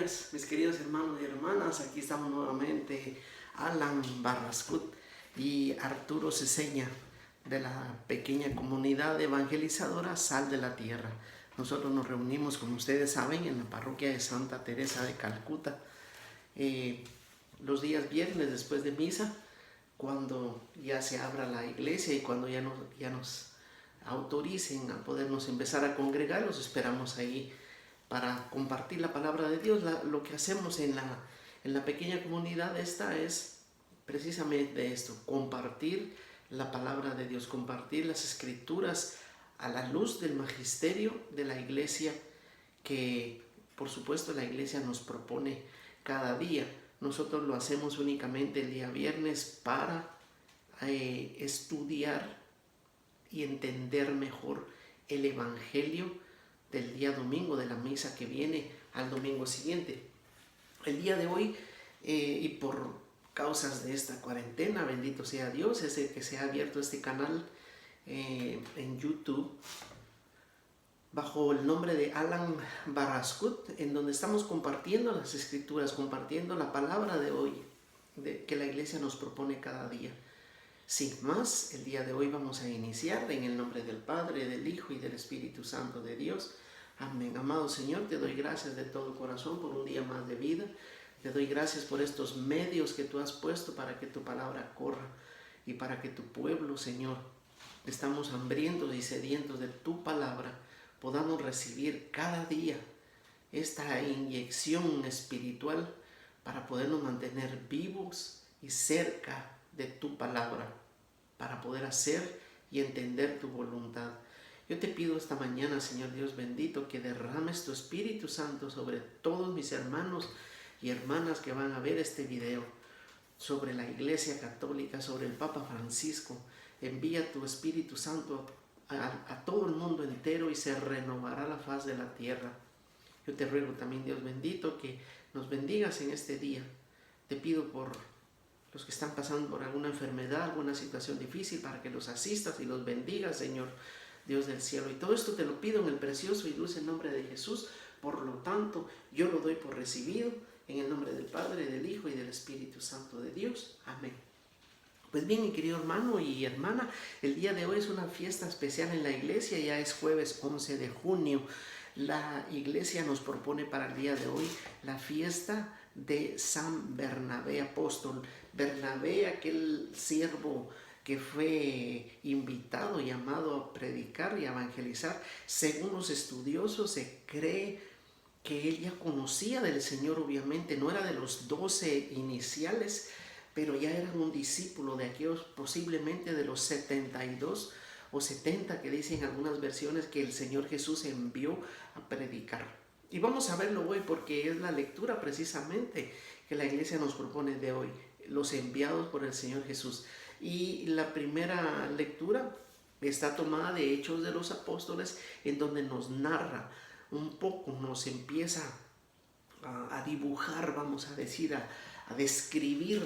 días, mis queridos hermanos y hermanas. Aquí estamos nuevamente Alan Barrascut y Arturo Ceseña de la pequeña comunidad evangelizadora Sal de la Tierra. Nosotros nos reunimos, como ustedes saben, en la parroquia de Santa Teresa de Calcuta los días viernes después de misa, cuando ya se abra la iglesia y cuando ya nos autoricen a podernos empezar a congregar. Los esperamos ahí para compartir la palabra de Dios. Lo que hacemos en la pequeña comunidad esta es precisamente esto: compartir la palabra de Dios, compartir las escrituras a la luz del magisterio de la iglesia, que por supuesto la iglesia nos propone cada día. Nosotros lo hacemos únicamente el día viernes para estudiar y entender mejor el evangelio del día domingo, de la misa que viene al domingo siguiente. El día de hoy, y por causas de esta cuarentena, bendito sea Dios, es el que se ha abierto este canal en YouTube bajo el nombre de Alan Barrascut, en donde estamos compartiendo las escrituras, compartiendo la palabra de hoy, que la iglesia nos propone cada día. Sin más, el día de hoy vamos a iniciar en el nombre del Padre, del Hijo y del Espíritu Santo de Dios. Amén. Amado Señor, te doy gracias de todo corazón por un día más de vida. Te doy gracias por estos medios que tú has puesto para que tu palabra corra y para que tu pueblo, Señor, estamos hambrientos y sedientos de tu palabra, podamos recibir cada día esta inyección espiritual para podernos mantener vivos y cerca de tu palabra, para poder hacer y entender tu voluntad. Yo te pido esta mañana, Señor Dios bendito, que derrames tu Espíritu Santo sobre todos mis hermanos y hermanas que van a ver este video, sobre la Iglesia Católica, sobre el Papa Francisco. Envía tu Espíritu Santo a todo el mundo entero y se renovará la faz de la tierra. Yo te ruego también, Dios bendito, que nos bendigas en este día. Te pido por los que están pasando por alguna enfermedad, alguna situación difícil, para que los asistas y los bendigas, Señor Dios del cielo. Y todo esto te lo pido en el precioso y dulce nombre de Jesús. Por lo tanto, yo lo doy por recibido en el nombre del Padre, del Hijo y del Espíritu Santo de Dios. Amén. Pues bien, mi querido hermano y hermana, el día de hoy es una fiesta especial en la iglesia. Ya es jueves 11 de junio. La iglesia nos propone para el día de hoy la fiesta de San Bernabé apóstol. Bernabé, aquel siervo que fue invitado, llamado a predicar y a evangelizar. Según los estudiosos, se cree que él ya conocía del Señor, obviamente. No era de los 12 iniciales, pero ya era un discípulo de aquellos, posiblemente de los 72 o 70 que dicen algunas versiones que el Señor Jesús envió a predicar. Y vamos a verlo hoy porque es la lectura precisamente que la iglesia nos propone de hoy, los enviados por el Señor Jesús. Y la primera lectura está tomada de Hechos de los Apóstoles, en donde nos narra un poco, nos empieza a dibujar, vamos a decir, a describir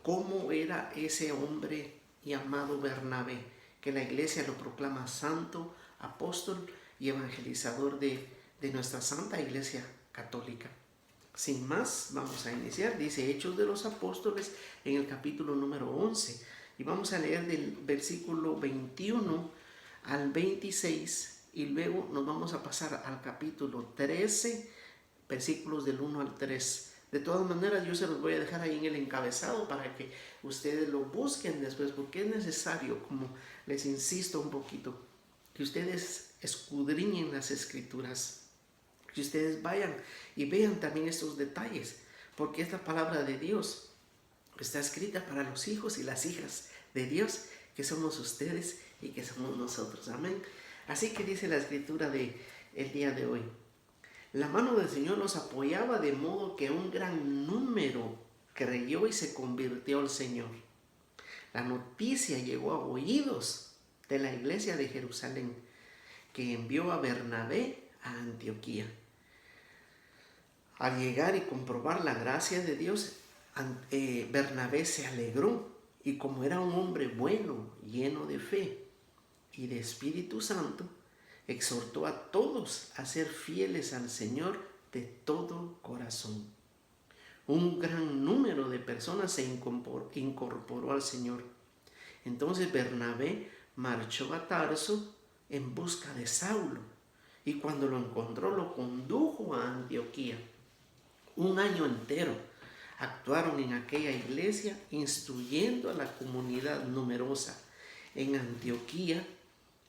cómo era ese hombre llamado Bernabé, que la iglesia lo proclama santo, apóstol y evangelizador de nuestra santa iglesia católica. Sin más, vamos a iniciar. Dice Hechos de los Apóstoles en el capítulo número 11, y vamos a leer del versículo 21 al 26, y luego nos vamos a pasar al capítulo 13, versículos del 1 al 3. De todas maneras, yo se los voy a dejar ahí en el encabezado para que ustedes lo busquen después, porque es necesario, como les insisto un poquito, que ustedes escudriñen las escrituras, que ustedes vayan y vean también estos detalles, porque esta palabra de Dios está escrita para los hijos y las hijas de Dios, que somos ustedes y que somos nosotros. Amén. Así que dice la escritura del día de hoy: la mano del Señor los apoyaba, de modo que un gran número creyó y se convirtió al Señor. La noticia llegó a oídos de la iglesia de Jerusalén, que envió a Bernabé a Antioquía. Al llegar y comprobar la gracia de Dios, Bernabé se alegró, y como era un hombre bueno, lleno de fe y de Espíritu Santo, exhortó a todos a ser fieles al Señor de todo corazón. Un gran número de personas se incorporó al Señor. Entonces Bernabé marchó a Tarso en busca de Saulo, y cuando lo encontró lo condujo a Antioquía. Un año entero actuaron en aquella iglesia instruyendo a la comunidad numerosa. En Antioquía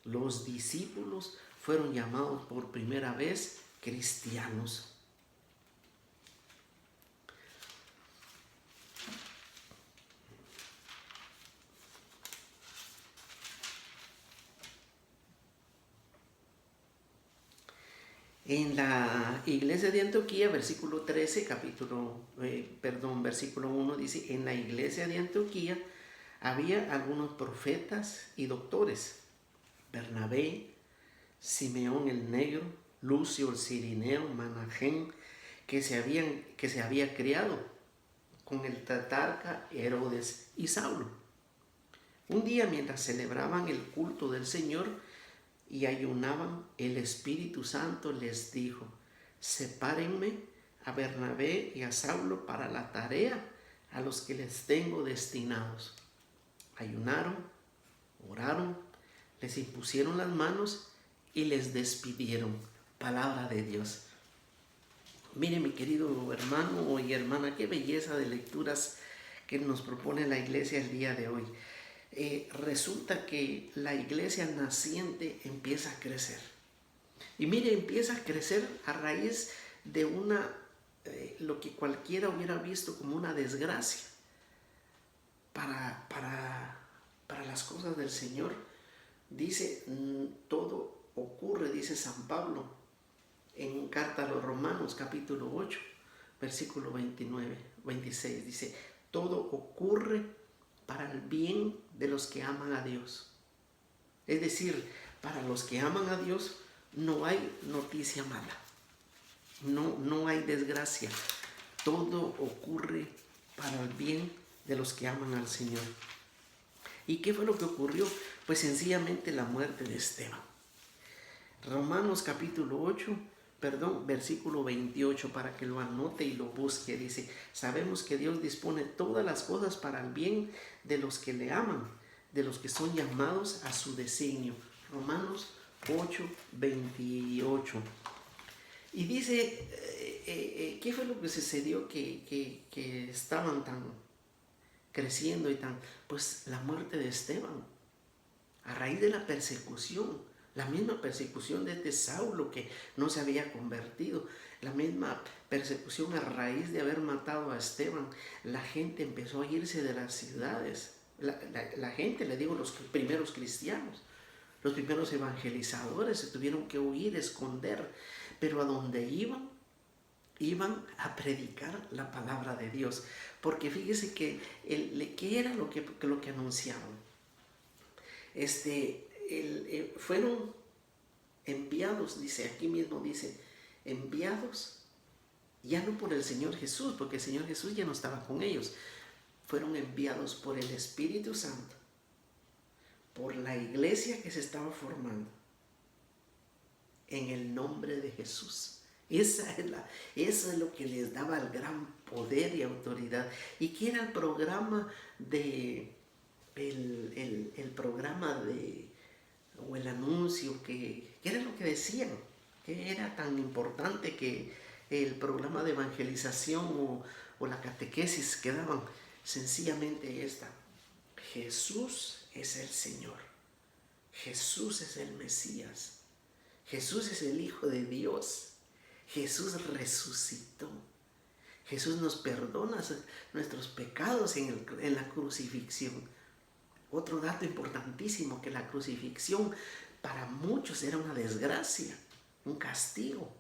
los discípulos fueron llamados por primera vez cristianos. En la iglesia de Antioquía, versículo 13, versículo 1 dice, en la iglesia de Antioquía había algunos profetas y doctores: Bernabé, Simeón el Negro, Lucio el Cirineo, Managén, que se había criado con el tetrarca Herodes y Saulo. Un día, mientras celebraban el culto del Señor y ayunaban, el Espíritu Santo les dijo: sepárenme a Bernabé y a Saulo para la tarea a los que les tengo destinados. Ayunaron, oraron, les impusieron las manos y les despidieron. Palabra de Dios. Mire, mi querido hermano y hermana, qué belleza de lecturas que nos propone la iglesia el día de hoy. Resulta que la iglesia naciente empieza a crecer. Y mire, empieza a crecer a raíz de lo que cualquiera hubiera visto como una desgracia para las cosas del Señor. Dice, todo ocurre, dice San Pablo en carta a los Romanos, capítulo 8, versículo 26, dice, todo ocurre para el bien de los que aman a Dios. Es decir, para los que aman a Dios no hay noticia mala, no hay desgracia. Todo ocurre para el bien de los que aman al Señor. ¿Y qué fue lo que ocurrió? Pues sencillamente la muerte de Esteban. Romanos capítulo 8, versículo 28, para que lo anote y lo busque, dice, sabemos que Dios dispone todas las cosas para el bien de los que le aman, de los que son llamados a su designio. Romanos 8, 28. Y dice, ¿qué fue lo que sucedió que estaban tan creciendo y tan? Pues la muerte de Esteban, a raíz de la persecución. La misma persecución de este Saulo que no se había convertido, la misma persecución a raíz de haber matado a Esteban. La gente empezó a irse de las ciudades. La gente, le digo, los primeros cristianos, los primeros evangelizadores se tuvieron que huir, esconder, pero a donde iban a predicar la palabra de Dios. Porque fíjese que ¿qué era lo que anunciaban? Fueron enviados, dice, aquí mismo dice, enviados ya no por el Señor Jesús, porque el Señor Jesús ya no estaba con ellos. Fueron enviados por el Espíritu Santo, por la iglesia que se estaba formando, en el nombre de Jesús. Eso es lo que les daba el gran poder y autoridad. ¿Y qué era el programa o el anuncio, qué era lo que decían? ¿Qué era tan importante que el programa de evangelización o la catequesis que daban? Sencillamente esta: Jesús es el Señor, Jesús es el Mesías, Jesús es el Hijo de Dios, Jesús resucitó, Jesús nos perdona nuestros pecados en la crucifixión. Otro dato importantísimo, que la crucifixión para muchos era una desgracia, un castigo.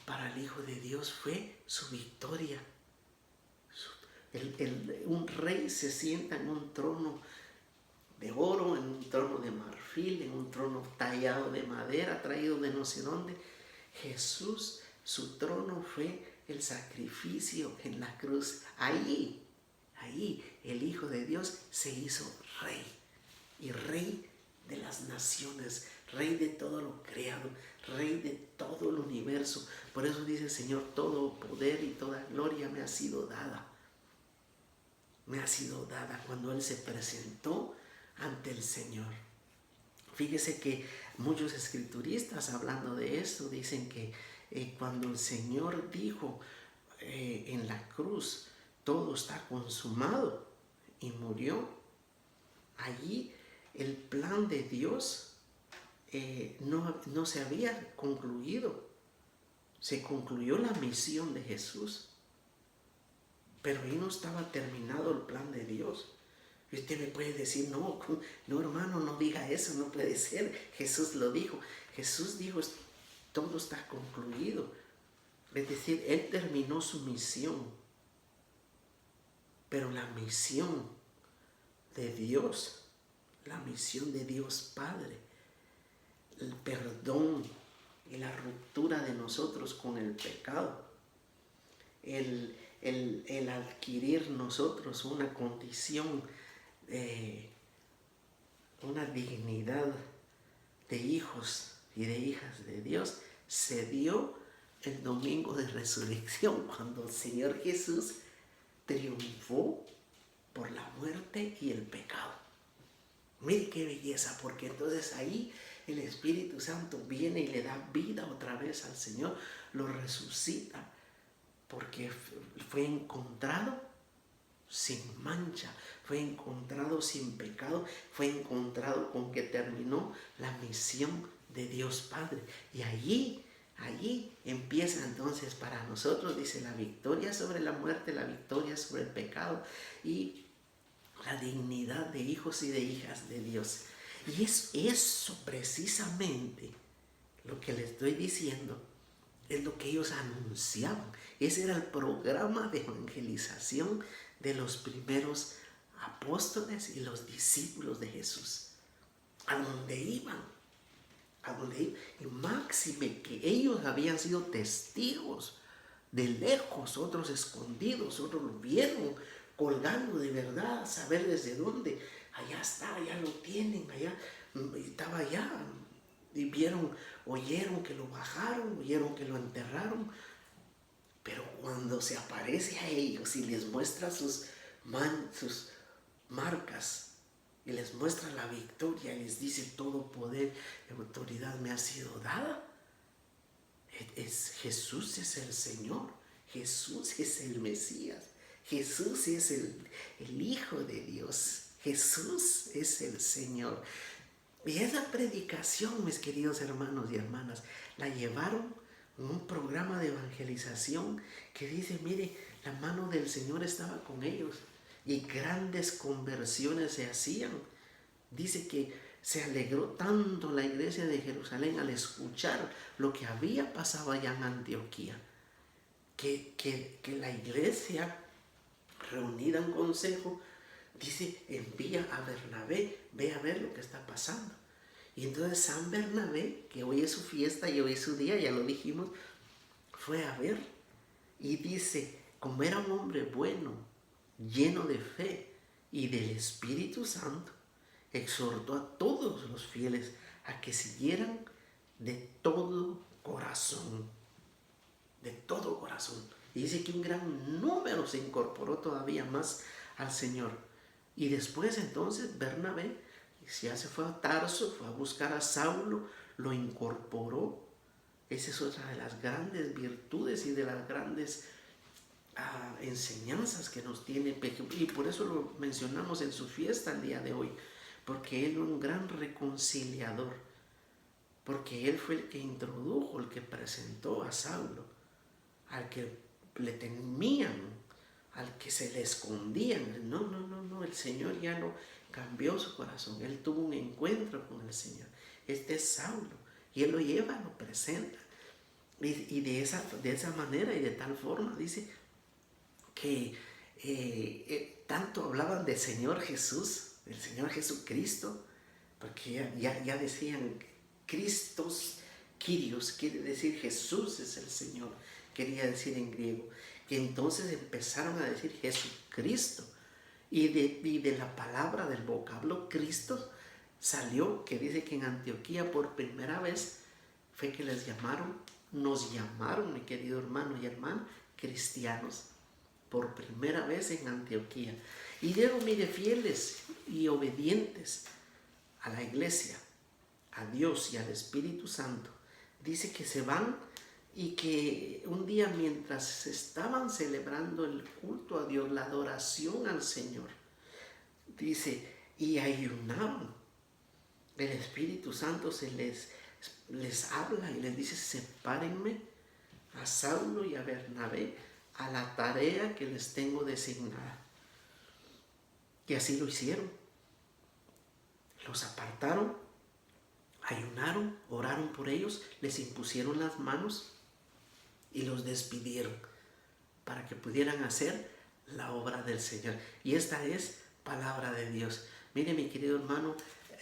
Para el Hijo de Dios fue su victoria. Un rey se sienta en un trono de oro, en un trono de marfil, en un trono tallado de madera, traído de no sé dónde. Jesús, su trono fue el sacrificio en la cruz. Ahí el Hijo de Dios se hizo rey, y rey de las naciones, Rey de todo lo creado, Rey de todo el universo. Por eso dice el Señor, todo poder y toda gloria me ha sido dada. Me ha sido dada cuando Él se presentó ante el Señor. Fíjese que muchos escrituristas hablando de esto dicen que cuando el Señor dijo en la cruz, todo está consumado y murió, allí el plan de Dios no se había concluido. Se concluyó la misión de Jesús, pero ahí no estaba terminado el plan de Dios. Y usted me puede decir, no, hermano, no diga eso, no puede ser. Jesús lo dijo. Jesús dijo, todo está concluido. Es decir, Él terminó su misión. Pero la misión de Dios, la misión de Dios Padre, el perdón y la ruptura de nosotros con el pecado, el adquirir nosotros una condición, una dignidad de hijos y de hijas de Dios, se dio el domingo de resurrección, cuando el Señor Jesús triunfó por la muerte y el pecado. Mire qué belleza, porque entonces ahí el Espíritu Santo viene y le da vida otra vez al Señor, lo resucita, porque fue encontrado sin mancha, fue encontrado sin pecado, fue encontrado con que terminó la misión de Dios Padre. Y allí empieza entonces para nosotros, dice, la victoria sobre la muerte, la victoria sobre el pecado y la dignidad de hijos y de hijas de Dios. Y es eso precisamente lo que les estoy diciendo, es lo que ellos anunciaban. Ese era el programa de evangelización de los primeros apóstoles y los discípulos de Jesús. A donde iban, y máxime que ellos habían sido testigos de lejos, otros escondidos, otros lo vieron colgando de verdad, a saber desde dónde. Allá está, allá lo tienen, allá estaba allá. Y oyeron que lo bajaron, oyeron que lo enterraron. Pero cuando se aparece a ellos y les muestra sus marcas, y les muestra la victoria, y les dice, todo poder y autoridad me ha sido dada. Jesús es el Señor, Jesús es el Mesías, Jesús es el Hijo de Dios, Jesús es el Señor. Y esa predicación, mis queridos hermanos y hermanas, la llevaron en un programa de evangelización que dice, mire, la mano del Señor estaba con ellos y grandes conversiones se hacían. Dice que se alegró tanto la iglesia de Jerusalén al escuchar lo que había pasado allá en Antioquía, que la iglesia, reunida en consejo, dice, envía a Bernabé, ve a ver lo que está pasando. Y entonces San Bernabé, que hoy es su fiesta y hoy es su día, ya lo dijimos, fue a ver y dice, como era un hombre bueno, lleno de fe y del Espíritu Santo, exhortó a todos los fieles a que siguieran de todo corazón, de todo corazón. Y dice que un gran número se incorporó todavía más al Señor. Y después entonces Bernabé ya se fue a Tarso, fue a buscar a Saulo, lo incorporó. Esa es otra de las grandes virtudes y de las grandes enseñanzas que nos tiene. Y por eso lo mencionamos en su fiesta el día de hoy, porque él es un gran reconciliador, porque él fue el que introdujo, el que presentó a Saulo, al que le temían, al que se le escondían. No, el Señor ya no cambió su corazón, él tuvo un encuentro con el Señor. Este es Saulo, y él lo lleva, lo presenta, y de esa manera y de tal forma dice que tanto hablaban del Señor Jesús, del Señor Jesucristo, porque ya decían Christos, Kyrios, quiere decir Jesús es el Señor, quería decir en griego, que entonces empezaron a decir Jesucristo, y de la palabra del vocablo Cristo salió que dice que en Antioquía por primera vez fue que nos llamaron, mi querido hermano y hermana, cristianos, por primera vez en Antioquía. Y dieron, mire, fieles y obedientes a la iglesia, a Dios y al Espíritu Santo. Dice que se van y que un día mientras estaban celebrando el culto a Dios, la adoración al Señor, dice, y ayunaban, el Espíritu Santo les habla y les dice, sepárenme a Saulo y a Bernabé a la tarea que les tengo designada. Y así lo hicieron. Los apartaron, ayunaron, oraron por ellos, les impusieron las manos y los despidieron para que pudieran hacer la obra del Señor. Y esta es palabra de Dios. Mire, mi querido hermano,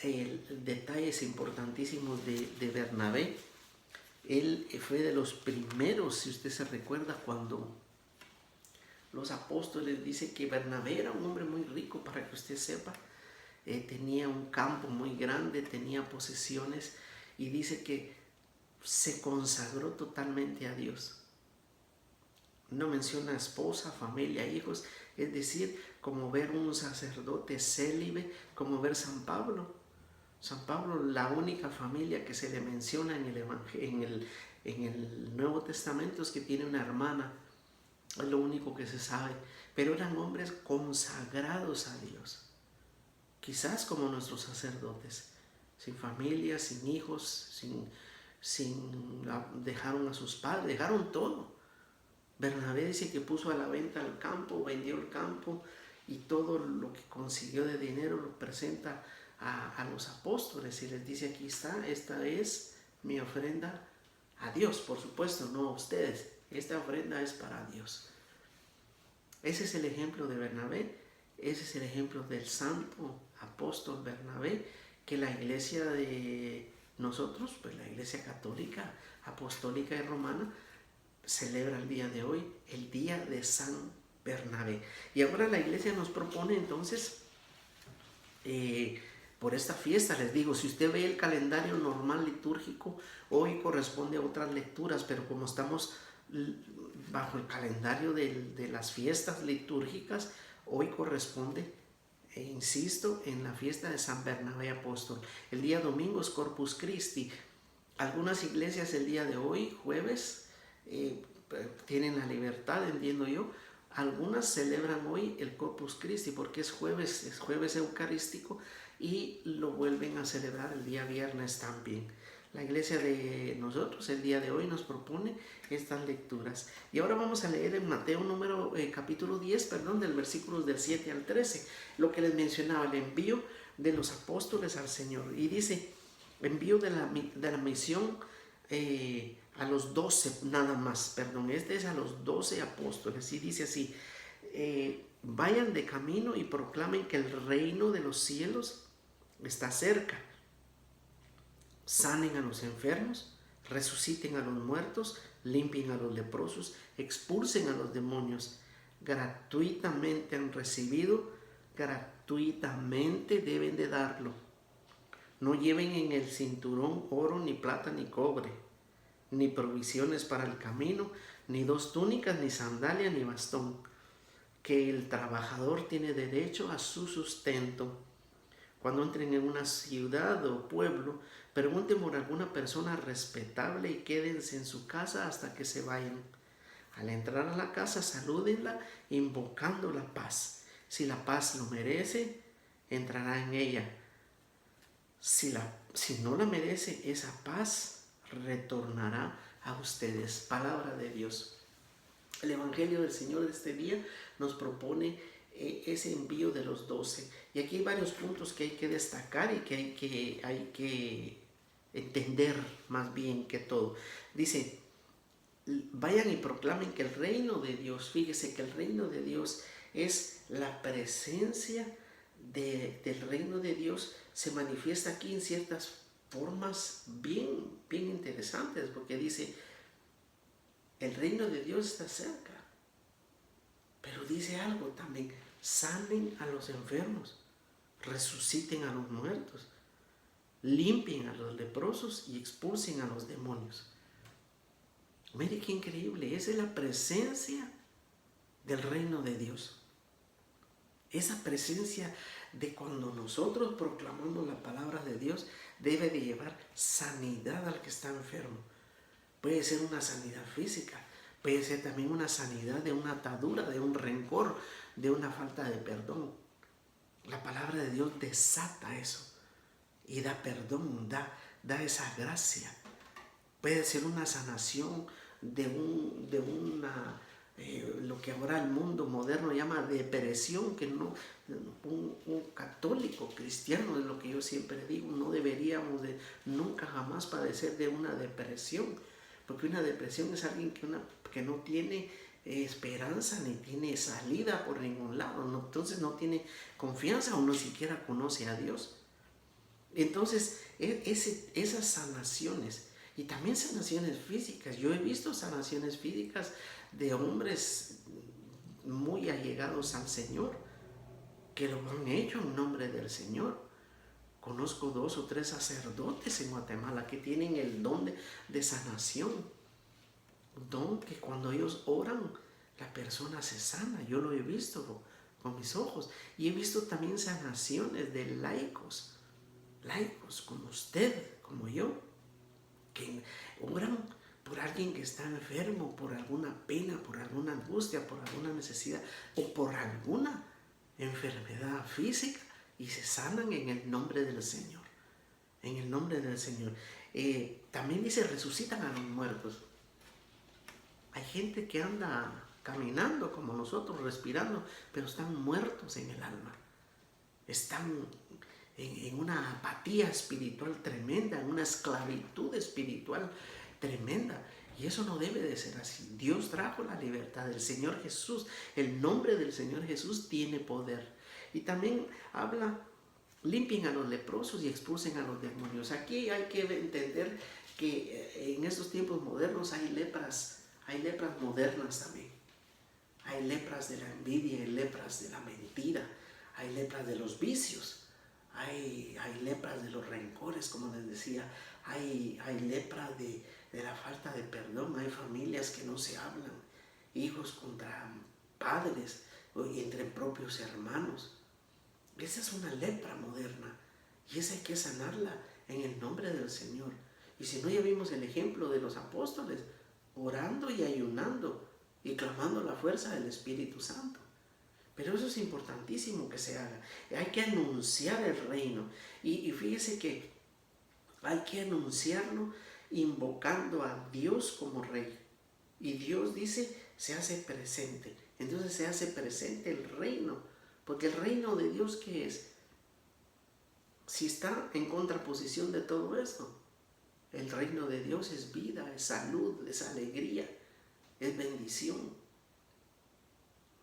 detalles importantísimos de Bernabé. Él fue de los primeros, si usted se recuerda, cuando los apóstoles dicen que Bernabé era un hombre muy rico, para que usted sepa. Tenía un campo muy grande, tenía posesiones, y dice que se consagró totalmente a Dios. No menciona esposa, familia, hijos, es decir, como ver un sacerdote célibe, como ver San Pablo. San Pablo, la única familia que se le menciona en el Nuevo Testamento es que tiene una hermana, es lo único que se sabe, pero eran hombres consagrados a Dios. Quizás como nuestros sacerdotes, sin familia, sin hijos, dejaron a sus padres, dejaron todo. Bernabé dice que puso a la venta el campo, vendió el campo y todo lo que consiguió de dinero lo presenta a los apóstoles y les dice, aquí está, esta es mi ofrenda a Dios, por supuesto, no a ustedes, esta ofrenda es para Dios. Ese es el ejemplo de Bernabé, ese es el ejemplo del santo apóstol Bernabé, que la iglesia de nosotros, pues la iglesia católica, apostólica y romana, celebra el día de hoy, el día de San Bernabé. Y ahora la iglesia nos propone entonces, por esta fiesta, les digo, si usted ve el calendario normal litúrgico, hoy corresponde a otras lecturas, pero como estamos bajo el calendario de las fiestas litúrgicas, hoy corresponde, insisto, en la fiesta de San Bernabé Apóstol. El día domingo es Corpus Christi. Algunas iglesias el día de hoy, jueves, tienen la libertad, entiendo yo. Algunas celebran hoy el Corpus Christi porque es jueves eucarístico, y lo vuelven a celebrar el día viernes también. La iglesia de nosotros el día de hoy nos propone estas lecturas. Y ahora vamos a leer en Mateo capítulo 10, del versículos del 7 al 13, lo que les mencionaba, el envío de los apóstoles al Señor. Y dice, envío de la misión a los 12 nada más, este es a los 12 apóstoles, y dice así, vayan de camino y proclamen que el reino de los cielos está cerca. Sanen a los enfermos, resuciten a los muertos, limpien a los leprosos, expulsen a los demonios. Gratuitamente han recibido, gratuitamente deben de darlo. No lleven en el cinturón oro, ni plata, ni cobre, ni provisiones para el camino, ni 2 túnicas, ni sandalia, ni bastón, que el trabajador tiene derecho a su sustento. Cuando entren en una ciudad o pueblo, pregunten por alguna persona respetable y quédense en su casa hasta que se vayan. Al entrar a la casa, salúdenla invocando la paz. Si la paz lo merece, entrará en ella. Si no la merece, esa paz retornará a ustedes. Palabra de Dios. El Evangelio del Señor de este día nos propone ese envío de los 12. Y aquí hay varios puntos que hay que destacar y que hay que entender más bien que todo. Dice, vayan y proclamen que el reino de Dios, fíjese que el reino de Dios es la presencia del reino de Dios, se manifiesta aquí en ciertas formas bien interesantes, porque dice, el reino de Dios está cerca, pero dice algo también, sanen a los enfermos, resuciten a los muertos, limpien a los leprosos y expulsen a los demonios. Mire qué increíble, esa es la presencia del reino de Dios. Esa presencia de cuando nosotros proclamamos la palabra de Dios debe de llevar sanidad al que está enfermo. Puede ser una sanidad física, puede ser también una sanidad de una atadura, de un rencor, de una falta de perdón. La palabra de Dios desata eso y da perdón, da esa gracia. Puede ser una sanación de una lo que ahora el mundo moderno llama depresión, que no, un católico cristiano, es lo que yo siempre digo, no deberíamos de nunca jamás padecer de una depresión, porque una depresión es alguien que no tiene esperanza ni tiene salida por ningún lado, ¿no? Entonces no tiene confianza o no siquiera conoce a Dios. Entonces esas sanaciones, y también sanaciones físicas, yo he visto sanaciones físicas de hombres muy allegados al Señor, que lo han hecho en nombre del Señor. Conozco 2 o 3 sacerdotes en Guatemala que tienen el don de sanación. Don que cuando ellos oran, la persona se sana. Yo lo he visto con mis ojos. Y he visto también sanaciones de laicos como usted, como yo, que oran por alguien que está enfermo, por alguna pena, por alguna angustia, por alguna necesidad o por alguna enfermedad física y se sanan en el nombre del Señor. En el nombre del Señor. También dice, resucitan a los muertos. Hay gente que anda caminando como nosotros, respirando, pero están muertos en el alma. Están en una apatía espiritual tremenda, en una esclavitud espiritual tremenda. Y eso no debe de ser así. Dios trajo la libertad del Señor Jesús. El nombre del Señor Jesús tiene poder. Y también habla, limpien a los leprosos y expulsen a los demonios. Aquí hay que entender que en estos tiempos modernos hay lepras modernas también. Hay lepras de la envidia, hay lepras de la mentira, hay lepras de los vicios. Hay lepras de los rencores, como les decía, hay lepra de la falta de perdón, hay familias que no se hablan, hijos contra padres, entre propios hermanos. Esa es una lepra moderna y esa hay que sanarla en el nombre del Señor. Y si no, ya vimos el ejemplo de los apóstoles, orando y ayunando y clamando la fuerza del Espíritu Santo. Pero eso es importantísimo que se haga. Hay que anunciar el reino. Y fíjese que hay que anunciarlo invocando a Dios como Rey. Y Dios dice, se hace presente. Entonces se hace presente el reino. Porque el reino de Dios, ¿qué es? Si está en contraposición de todo esto, el reino de Dios es vida, es salud, es alegría, es bendición.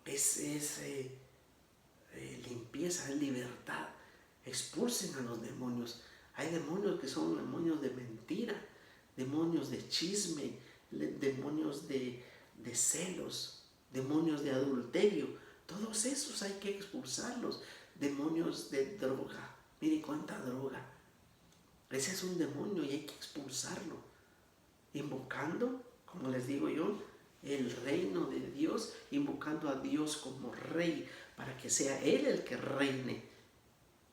Es limpieza, es libertad. Expulsen a los demonios. Hay demonios que son demonios de mentira, demonios de chisme, demonios de celos, demonios de adulterio. Todos esos hay que expulsarlos. Demonios de droga. Miren cuánta droga. Ese es un demonio y hay que expulsarlo. Invocando, como les digo yo, el reino de Dios, invocando a Dios como Rey, para que sea Él el que reine,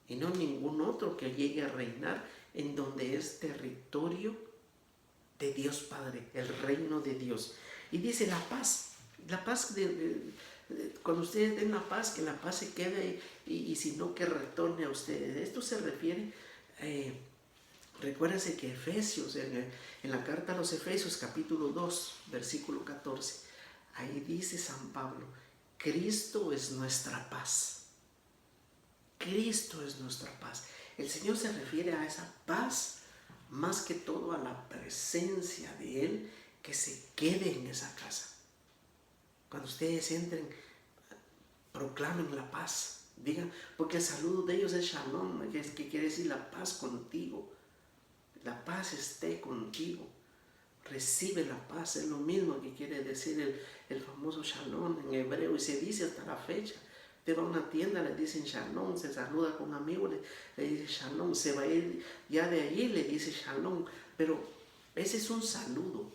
y no ningún otro que llegue a reinar en donde es territorio de Dios Padre, el reino de Dios. Y dice la paz cuando ustedes den la paz, que la paz se quede y si no, que retorne a ustedes. Esto se refiere, recuérdense que Efesios, en la carta a los Efesios capítulo 2, versículo 14, ahí dice San Pablo, Cristo es nuestra paz. Cristo es nuestra paz. El Señor se refiere a esa paz, más que todo a la presencia de Él, que se quede en esa casa. Cuando ustedes entren, proclamen la paz. Digan, porque el saludo de ellos es Shalom, que quiere decir la paz contigo. La paz esté contigo. Recibe la paz, es lo mismo que quiere decir el famoso Shalom en hebreo, y se dice hasta la fecha. Usted va a una tienda, le dicen shalom, se saluda con un amigo, le dice shalom, se va a ir ya de allí, le dice shalom, pero ese es un saludo.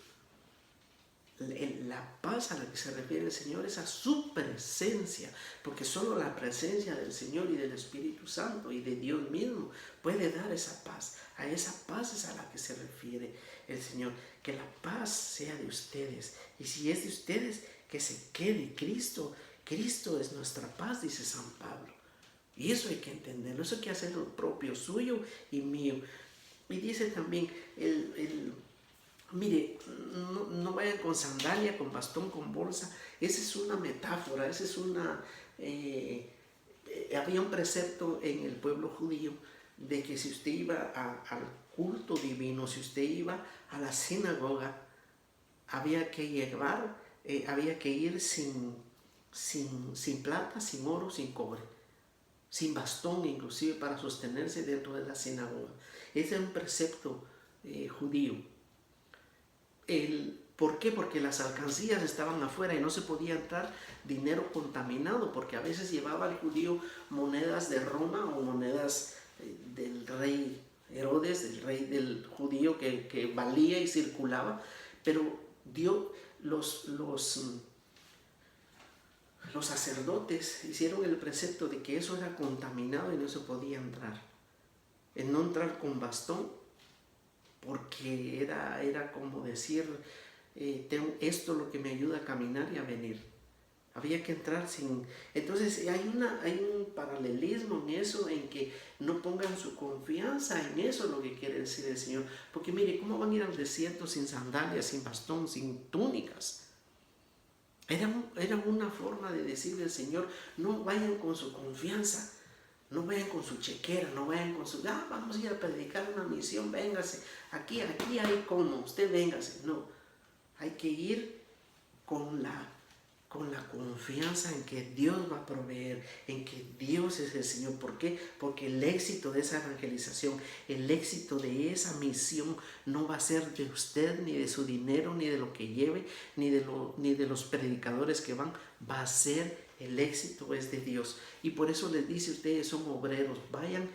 La paz a la que se refiere el Señor es a su presencia, porque solo la presencia del Señor y del Espíritu Santo y de Dios mismo puede dar esa paz. A esa paz es a la que se refiere el Señor. Que la paz sea de ustedes, y si es de ustedes, que se quede Cristo. Cristo es nuestra paz, dice San Pablo, y eso hay que entenderlo, eso hay que hacerlo propio, suyo y mío. Y dice también mire, no vayan con sandalia, con bastón, con bolsa. Esa es una metáfora, esa es una... había un precepto en el pueblo judío de que si usted iba al culto divino, si usted iba a la sinagoga, había que ir sin plata, sin oro, sin cobre, sin bastón inclusive para sostenerse dentro de la sinagoga. Ese es un precepto judío. ¿Por qué? Porque las alcancías estaban afuera y no se podía entrar dinero contaminado, porque a veces llevaba el judío monedas de Roma o monedas del rey Herodes, del rey del judío que valía y circulaba, pero los sacerdotes hicieron el precepto de que eso era contaminado y no se podía entrar. En no entrar con bastón, porque era como decir, esto es lo que me ayuda a caminar y a venir. Había que entrar sin... Entonces hay un paralelismo en eso, en que no pongan su confianza en eso, lo que quiere decir el Señor. Porque mire, ¿cómo van a ir al desierto sin sandalias, sin bastón, sin túnicas? Era una forma de decirle al Señor, no vayan con su confianza, no vayan con su chequera, no vayan con su, vamos a ir a predicar una misión, véngase, aquí hay como, usted véngase. No, hay que ir con la confianza en que Dios va a proveer, en que Dios es el Señor. ¿Por qué? Porque el éxito de esa evangelización, el éxito de esa misión no va a ser de usted, ni de su dinero, ni de lo que lleve, ni de los predicadores que van. Va a ser el éxito es de Dios. Y por eso les dice, ustedes son obreros, vayan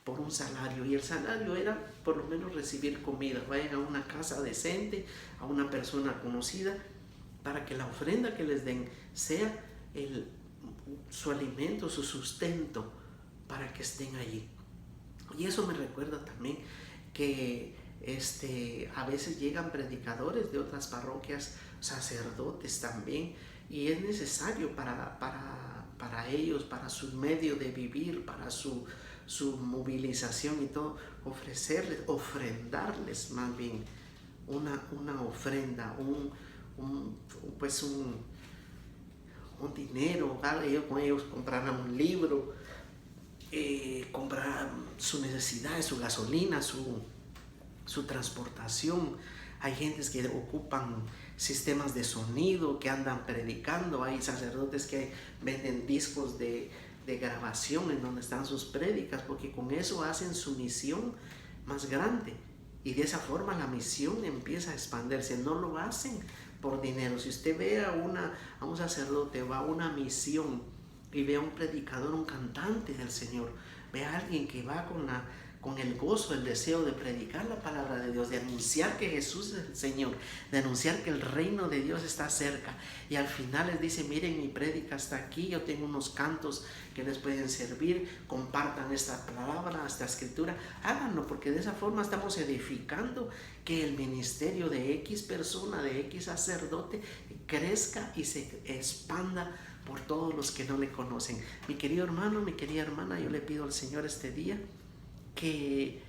por un salario. Y el salario era por lo menos recibir comida. Vayan a una casa decente, a una persona conocida, para que la ofrenda que les den sea su alimento, su sustento, para que estén allí. Y eso me recuerda también que a veces llegan predicadores de otras parroquias, sacerdotes también, y es necesario para ellos, para su medio de vivir, para su movilización y todo, ofrendarles más bien una ofrenda, un dinero. Ellos comprarán un libro, comprarán su necesidad, su gasolina, su transportación. Hay gentes que ocupan sistemas de sonido, que andan predicando. Hay sacerdotes que venden discos de grabación en donde están sus prédicas, porque con eso hacen su misión más grande. Y de esa forma la misión empieza a expandirse. No lo hacen por dinero. Si usted ve a un sacerdote, va a una misión y ve a un predicador, un cantante del Señor, ve a alguien que va con el gozo, el deseo de predicar la palabra de Dios, de anunciar que Jesús es el Señor, de anunciar que el reino de Dios está cerca, y al final les dice, miren, mi prédica está aquí, yo tengo unos cantos que les pueden servir, compartan esta palabra, esta escritura, háganlo, porque de esa forma estamos edificando que el ministerio de X persona, de X sacerdote, crezca y se expanda por todos los que no le conocen. Mi querido hermano, mi querida hermana, yo le pido al Señor este día que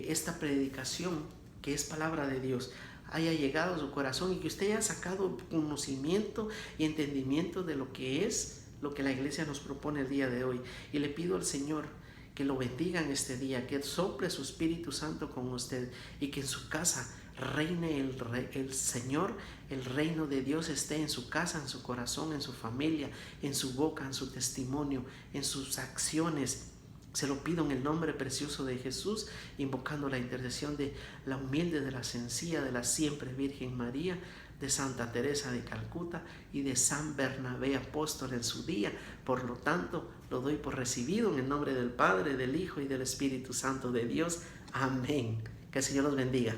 esta predicación, que es palabra de Dios, haya llegado a su corazón, y que usted haya sacado conocimiento y entendimiento de lo que es lo que la iglesia nos propone el día de hoy. Y le pido al Señor que lo bendiga en este día, que sople su Espíritu Santo con usted, y que en su casa reine el Señor, el reino de Dios esté en su casa, en su corazón, en su familia, en su boca, en su testimonio, en sus acciones. Se lo pido en el nombre precioso de Jesús, invocando la intercesión de la humilde, de la sencilla, de la siempre Virgen María, de Santa Teresa de Calcuta y de San Bernabé apóstol en su día. Por lo tanto, lo doy por recibido en el nombre del Padre, del Hijo y del Espíritu Santo de Dios. Amén. Que el Señor los bendiga.